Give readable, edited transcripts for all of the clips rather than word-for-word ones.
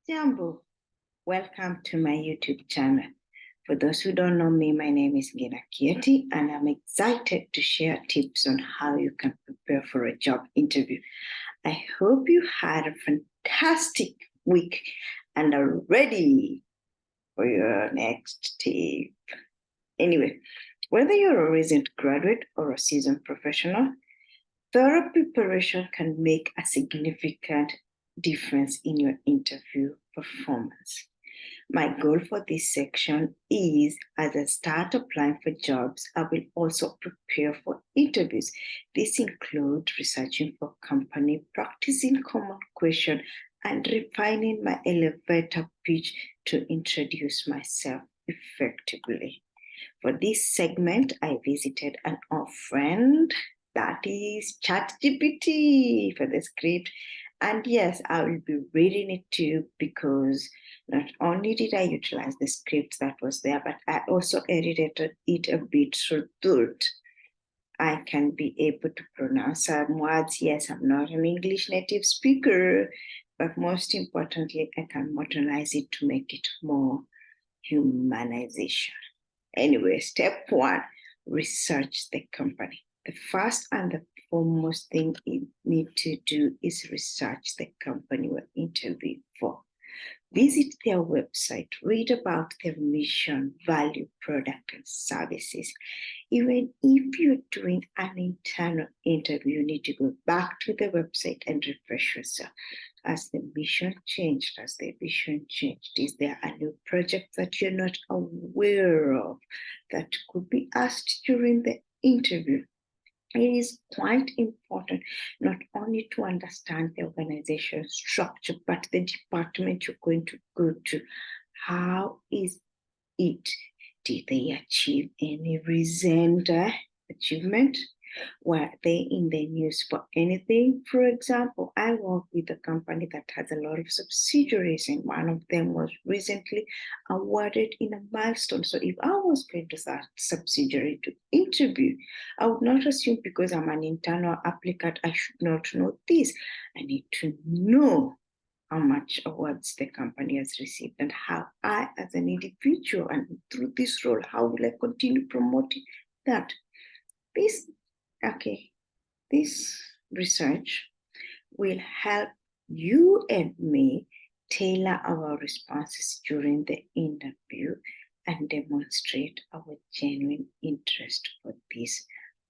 Jambo, welcome to my YouTube channel. For those who don't know me, my name is Gina Kieti, and I'm excited to share tips on how you can prepare for a job interview. I hope you had a fantastic week and are ready for your next tip. Anyway, whether you're a recent graduate or a seasoned professional, thorough preparation can make a significant difference in your interview performance. My goal for this section is, as I start applying for jobs, I will also prepare for interviews. This includes researching for company, practicing common questions, and refining my elevator pitch to introduce myself effectively. For this segment, I visited an old friend, that is ChatGPT, for the script. And yes, I will be reading it too, because not only did I utilize the script that was there, but I also edited it a bit so that I can be able to pronounce some words. Yes, I'm not an English native speaker, but most importantly, I can modernize it to make it more humanization. Anyway, step one, research the company. The first and the foremost thing you need to do is research the company you're interviewing for. Visit their website, read about their mission, value, product, and services. Even if you're doing an internal interview, you need to go back to the website and refresh yourself. As the mission changed, is there a new project that you're not aware of that could be asked during the interview? It is quite important not only to understand the organization structure, but the department you're going to go to. How is it? Did they achieve any recent achievement? Were they in the news for anything? For example, I work with a company that has a lot of subsidiaries, and one of them was recently awarded in a milestone. So if I was going to that subsidiary to interview, I would not assume because I'm an internal applicant, I should not know this. I need to know how much awards the company has received and how I, as an individual, and through this role, how will I continue promoting that? This research will help you and me tailor our responses during the interview and demonstrate our genuine interest for this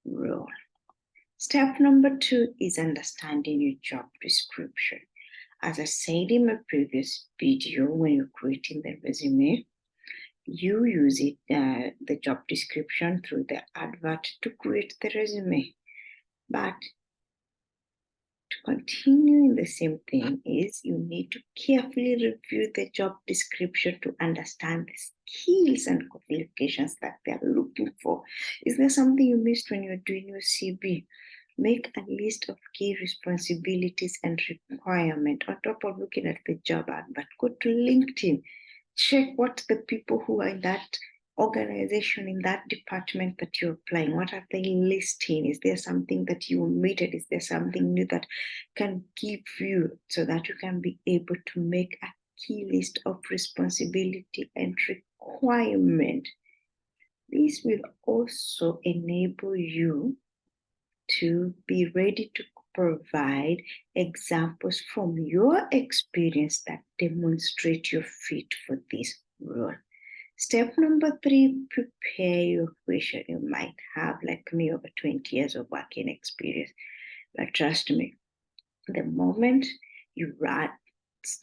role. Step number 2 is understanding your job description. As I said in my previous video, when you're creating the resume, you use the job description through the advert to create the resume. But to continue in the same thing is you need to carefully review the job description to understand the skills and qualifications that they're looking for. Is there something you missed when you're doing your CV? Make a list of key responsibilities and requirements on top of looking at the job ad, but go to LinkedIn. Check what the people who are in that organization, in that department that you're applying, what are they listing? Is there something that you omitted? Is there something new that can give you so that you can be able to make a key list of responsibility and requirement? This will also enable you to be ready to provide examples from your experience that demonstrate your fit for this role. Step number 3, prepare your question. You might have, like me, over 20 years of working experience. But trust me, the moment you write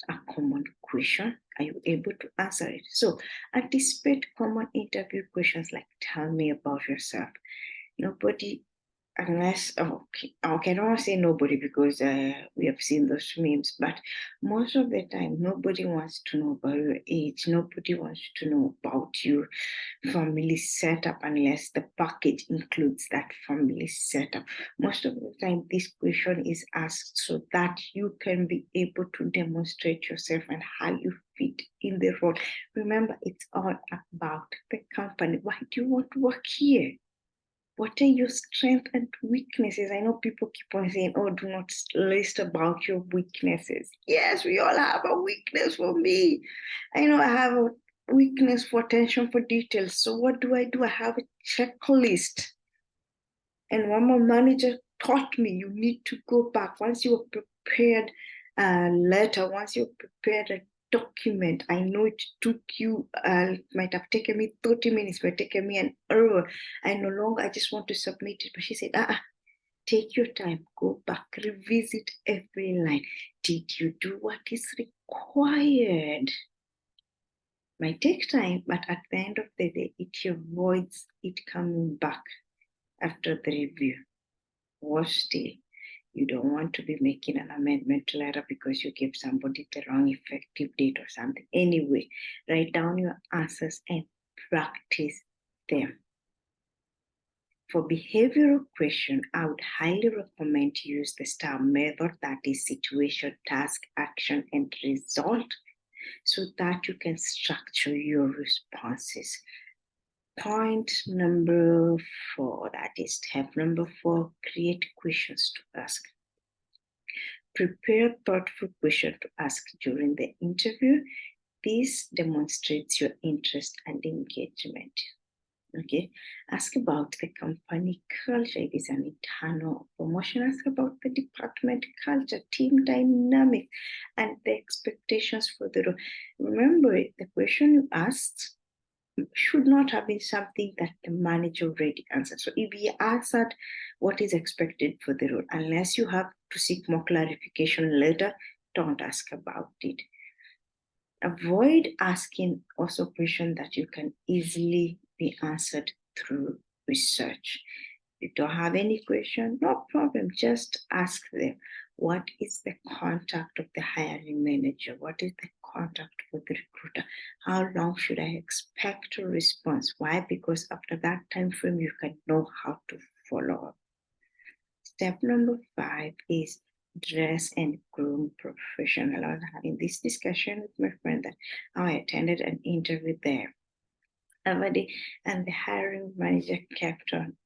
a common question, are you able to answer it? So anticipate common interview questions like, tell me about yourself. Nobody, unless, okay, I don't want to say nobody because we have seen those memes, but most of the time, nobody wants to know about your age. Nobody wants to know about your family setup unless the package includes that family setup. Most of the time, this question is asked so that you can be able to demonstrate yourself and how you fit in the role. Remember, it's all about the company. Why do you want to work here? What are your strengths and weaknesses? I know people keep on saying, oh, do not list about your weaknesses. Yes, we all have a weakness. For me, I know I have a weakness for attention for details. So what do? I have a checklist. And one more manager taught me, you need to go back. Once you have prepared a letter, once you've prepared a document, I know it took you, it might have taken me 30 minutes, but taken me an hour. I just want to submit it. But she said, take your time, go back, revisit every line. Did you do what is required? Might take time, but at the end of the day, it avoids it coming back after the review. Or still, you don't want to be making an amendment letter because you gave somebody the wrong effective date or something. Anyway, write down your answers and practice them. For behavioral question, I would highly recommend to use the STAR method, that is situation, task, action, and result, so that you can structure your responses. Point number 4, that is step number 4, create questions to ask. Prepare thoughtful questions to ask during the interview. This demonstrates your interest and engagement. Okay, ask about the company culture. It is an internal promotion. Ask about the department culture, team dynamic, and the expectations for the role. Remember, the question you asked should not have been something that the manager already answered. So if he answered what is expected for the role, unless you have to seek more clarification later, don't ask about it. Avoid asking also questions that you can easily be answered through research. If you don't have any question, no problem, just ask them. What is the contact of the hiring manager? What is the contact for the recruiter? How long should I expect a response? Why? Because after that time frame, you can know how to follow up. Step number 5 is dress and groom professional. I was having this discussion with my friend that I attended an interview there. And the hiring manager kept on,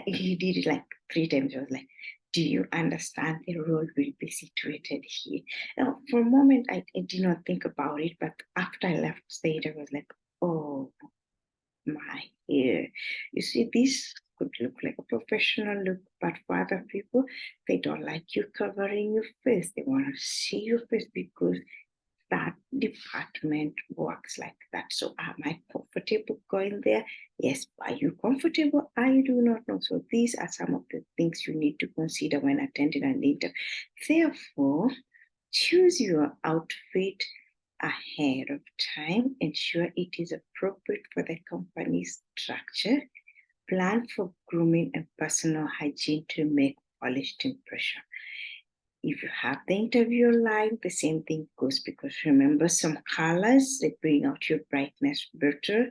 he did it like 3 times. I was like, do you understand the role will be situated here? Now, for a moment, I did not think about it, but after I left stage, I was like, oh my ear. You see, this could look like a professional look, but for other people, they don't like you covering your face. They want to see your face because that department works like that. So am I comfortable going there? Yes. Are you comfortable? I do not know. So these are some of the things you need to consider when attending an interview. Therefore, choose your outfit ahead of time. Ensure it is appropriate for the company's structure. Plan for grooming and personal hygiene to make polished impression. If you have the interview line, the same thing goes, because remember, some colors, they bring out your brightness better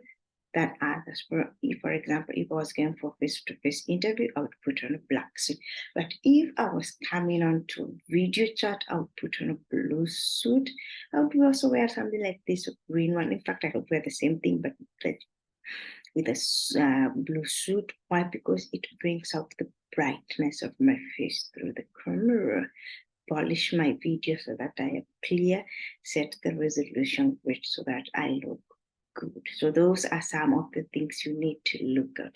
than others. For example, if I was going for face-to-face interview, I would put on a black suit. But if I was coming on to video chat, I would put on a blue suit. I would also wear something like this, a green one. In fact, I could wear the same thing, but with a blue suit. Why? Because it brings out the brightness of my face through the camera. Polish my video so that I am clear, set the resolution grid so that I look good. So those are some of the things you need to look at.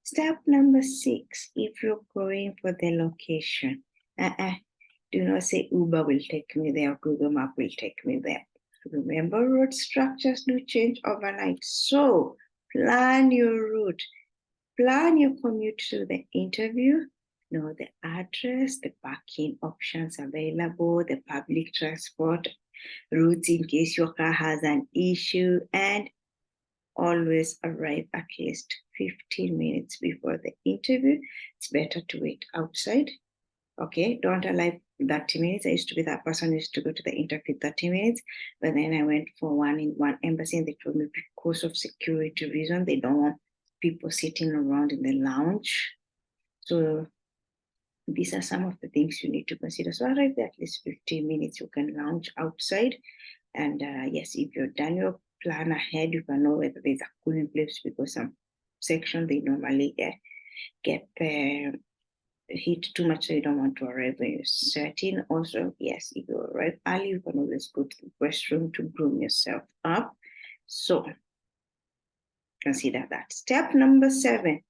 Step number 6, if you're going for the location, do not say Uber will take me there, Google Map will take me there. Remember, road structures do change overnight. So plan your route, plan your commute to the interview, know the address, the parking options available, the public transport routes in case your car has an issue, and always arrive at least 15 minutes before the interview. It's better to wait outside. Okay, don't arrive 30 minutes. I used to be that person who used to go to the interview 30 minutes, but then I went for one in one embassy and they told me because of security reason, they don't want people sitting around in the lounge. So these are some of the things you need to consider. So arrive at least 15 minutes, you can lounge outside. And yes, if you're done your plan ahead, you can know whether there's a cooling place, because some section they normally get the heat too much so you don't want to arrive when you're sweating. Also, yes, if you arrive early, you can always go to the restroom to groom yourself up. So consider that. Step number 7,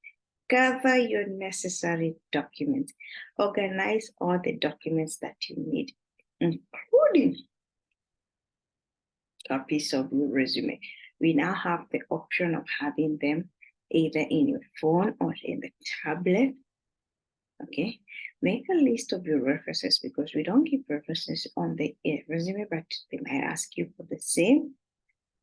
gather your necessary documents. Organize all the documents that you need, including copies of your resume. We now have the option of having them either in your phone or in the tablet. Okay, make a list of your references because we don't give references on the resume, but they might ask you for the same.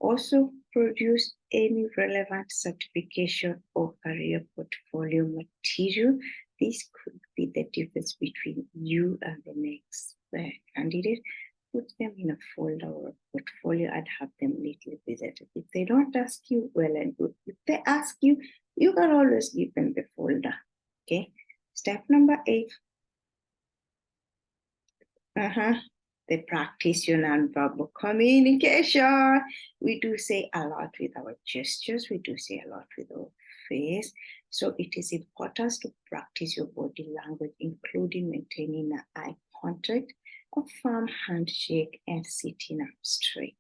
Also, produce any relevant certification or career portfolio material. This could be the difference between you and the next candidate. Put them in a folder or a portfolio and have them neatly presented. If they don't ask you, well and good. If they ask you, you can always give them the folder. Okay. Step number 8. The practice your nonverbal communication. We do say a lot with our gestures. We do say a lot with our face. So it is important to practice your body language, including maintaining an eye contact, a firm handshake, and sitting up straight.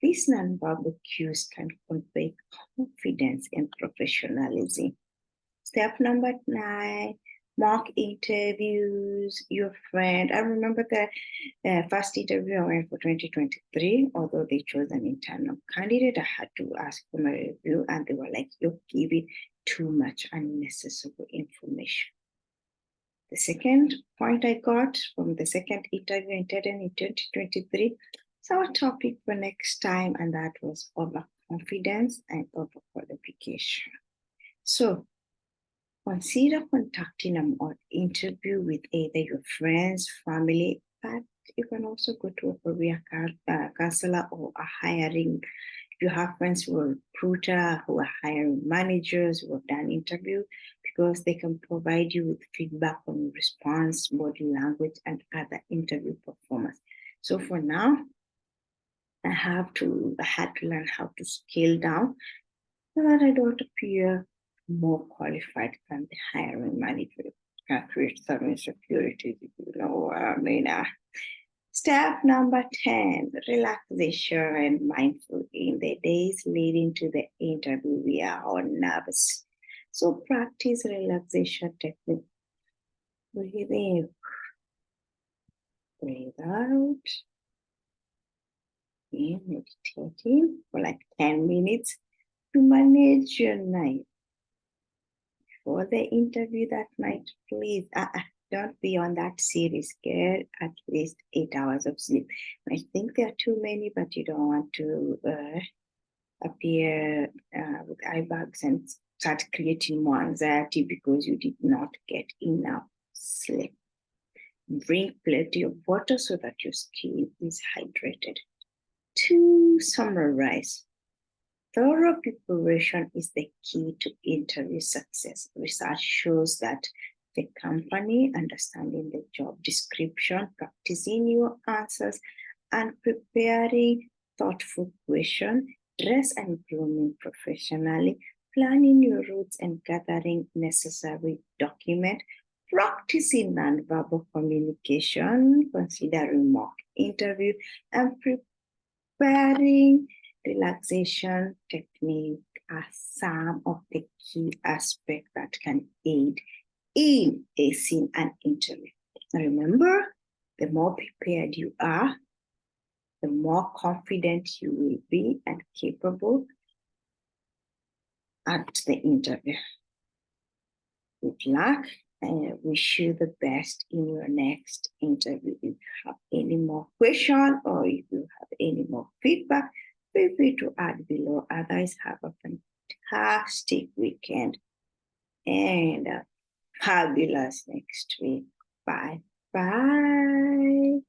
These nonverbal cues can convey confidence and professionalism. Step number 9, mock interviews, your friend. I remember the first interview I went for 2023, although they chose an internal candidate, I had to ask for my review and they were like, you're giving too much unnecessary information. The second point I got from the second interview in 2023 is our topic for next time, and that was overconfidence and overqualification. So consider conducting an interview with either your friends, family, but you can also go to a career counselor or a hiring. If you have friends who are recruiter, who are hiring managers, who have done interview, because they can provide you with feedback on response, body language, and other interview performance. So for now, I had to learn how to scale down so that I don't appear more qualified than the hiring manager. Can create some insecurities, if you know what I mean. Step number 10, relaxation and mindful. In the days leading to the interview, we are all nervous. So practice relaxation technique. Breathe in, breathe out. Meditating for like 10 minutes to manage your night. For the interview that night, please don't be on that series. Get at least 8 hours of sleep. I think there are too many, but you don't want to appear with eye bags and start creating more anxiety because you did not get enough sleep. Drink plenty of water so that your skin is hydrated. To summarize, thorough preparation is the key to interview success. Research shows that the company understanding the job description, practicing your answers, and preparing thoughtful questions, dress and grooming professionally, planning your routes and gathering necessary documents, practicing nonverbal communication, considering mock interview, and preparing relaxation technique are some of the key aspects that can aid in acing an interview. Remember, the more prepared you are, the more confident you will be and capable at the interview. Good luck, and I wish you the best in your next interview. If you have any more questions or if you have any more feedback, feel free to add below. Otherwise, have a fantastic weekend and fabulous next week. Bye. Bye.